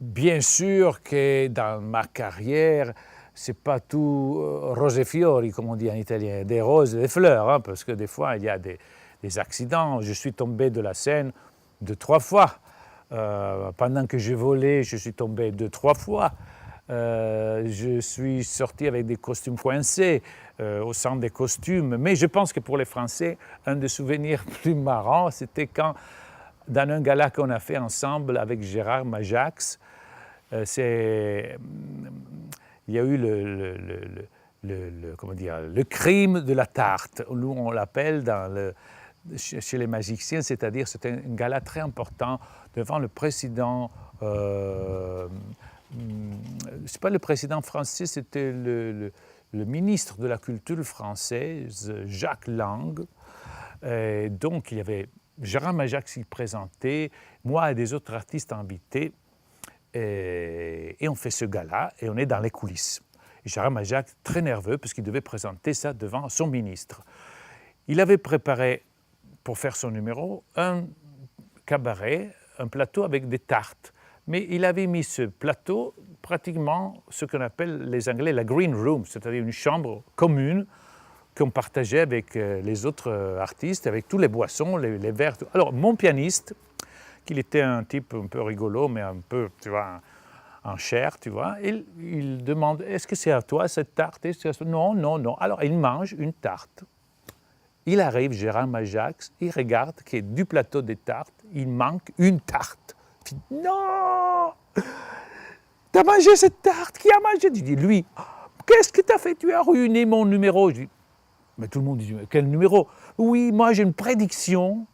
Bien sûr que dans ma carrière, c'est pas tout rose e fiori, comme on dit en italien, des roses et des fleurs, hein, parce que des fois, il y a des accidents. Je suis tombé de la scène 2-3 fois. Pendant que je volais, je suis tombé 2-3 fois. Je suis sorti avec des costumes coincés au centre des costumes. Mais je pense que pour les Français, un des souvenirs plus marrants, c'était quand, dans un gala qu'on a fait ensemble avec Gérard Majax, il y a eu comment dire, le crime de la tarte, où on l'appelle chez les magiciens, c'est-à-dire c'était un gala très important devant le président. C'est pas le président français, c'était le ministre de la culture française, Jacques Lang. Et donc il y avait Gérard Majax qui présentait, moi et des autres artistes invités. Et on fait ce gala et on est dans les coulisses. Et Gérard Majax, très nerveux, parce qu'il devait présenter ça devant son ministre. Il avait préparé, pour faire son numéro, un cabaret, un plateau avec des tartes. Mais il avait mis ce plateau pratiquement ce qu'on appelle les Anglais la green room, c'est-à-dire une chambre commune qu'on partageait avec les autres artistes, avec tous les boissons, les verres. Alors, mon pianiste, qu'il était un type un peu rigolo, mais un peu, tu vois, en chair, tu vois, il demande, est-ce que c'est à toi cette tarte? Non, non, non. Alors, il mange une tarte. Il arrive, Gérard Majax, il regarde que du plateau des tartes, il manque une tarte. Il dit, non! T'as mangé cette tarte? Qui a mangé? Je dis, lui. Qu'est-ce que t'as fait? Tu as ruiné mon numéro. Je dis, mais tout le monde dit, quel numéro? Oui, moi j'ai une prédiction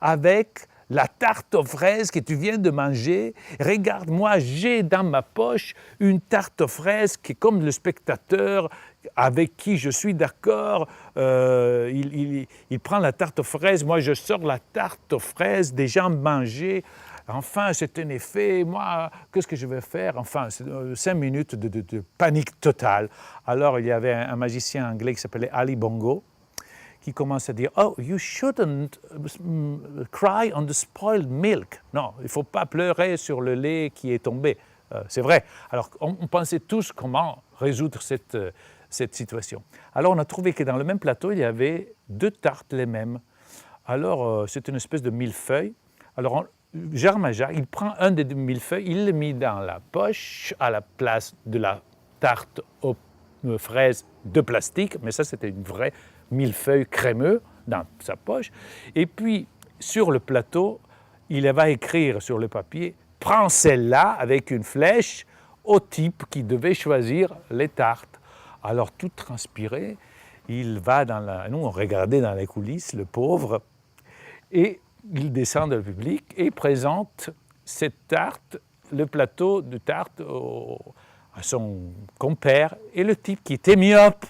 avec la tarte aux fraises que tu viens de manger. Regarde, moi j'ai dans ma poche une tarte aux fraises qui est comme le spectateur avec qui je suis d'accord. Il prend la tarte aux fraises, moi je sors la tarte aux fraises, des gens mangés. Enfin, c'est un effet, moi, qu'est-ce que je vais faire? Enfin, c'est 5 minutes de panique totale. Alors, il y avait un magicien anglais qui s'appelait Ali Bongo, qui commence à dire « Oh, you shouldn't cry on the spoiled milk. » Non, il ne faut pas pleurer sur le lait qui est tombé. C'est vrai. Alors, on pensait tous comment résoudre cette situation. Alors, on a trouvé que dans le même plateau, il y avait 2 tartes les mêmes. Alors, c'est une espèce de millefeuille. Alors, Gérard Majax, il prend un des 2 millefeuilles, il le met dans la poche à la place de la tarte aux fraises de plastique, mais ça, c'était une vraie millefeuille crémeux dans sa poche. Et puis, sur le plateau, il va écrire sur le papier « Prends celle-là avec une flèche au type qui devait choisir les tartes. » Alors, tout transpiré, il va dans la... Nous, on regardait dans les coulisses, le pauvre, et il descend dans le public et présente cette tarte, le plateau de tarte à son compère. Et le type qui était myope,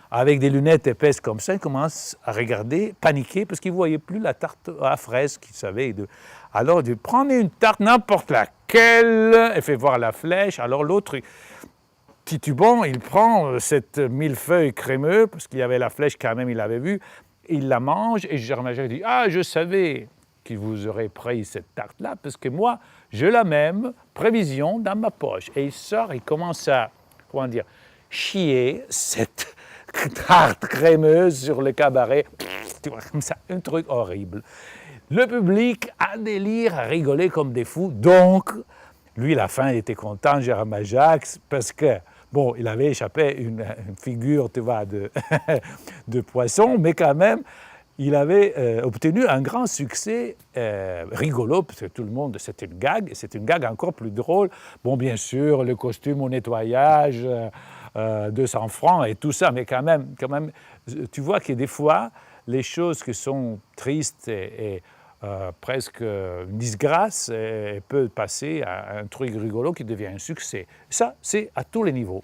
avec des lunettes épaisses comme ça, il commence à regarder, paniquer, parce qu'il ne voyait plus la tarte à fraises qu'il savait. Alors, il dit, prenez une tarte, n'importe laquelle, et fait voir la flèche. Alors l'autre, titubant, il prend cette millefeuille crémeux, parce qu'il y avait la flèche quand même, il l'avait vue, il la mange, et Gérard Majax dit « Ah, je savais qu'il vous aurait pris cette tarte-là, parce que moi, j'ai la même prévision dans ma poche. » Et il sort, il commence à, comment dire, chier cette tarte crémeuse sur le cabaret. Tu vois, comme ça, un truc horrible. Le public a délire, a rigolé comme des fous. Donc, lui, à la fin, il était content, Gérard Majax, parce que, bon, il avait échappé une figure, tu vois, de poisson, mais quand même, il avait obtenu un grand succès rigolo, parce que tout le monde, c'était une gag, et c'est une gag encore plus drôle. Bon, bien sûr, le costume au nettoyage, 200 francs et tout ça, mais quand même, tu vois que des fois, les choses qui sont tristes et presque une disgrâce peuvent passer à un truc rigolo qui devient un succès. Ça, c'est à tous les niveaux.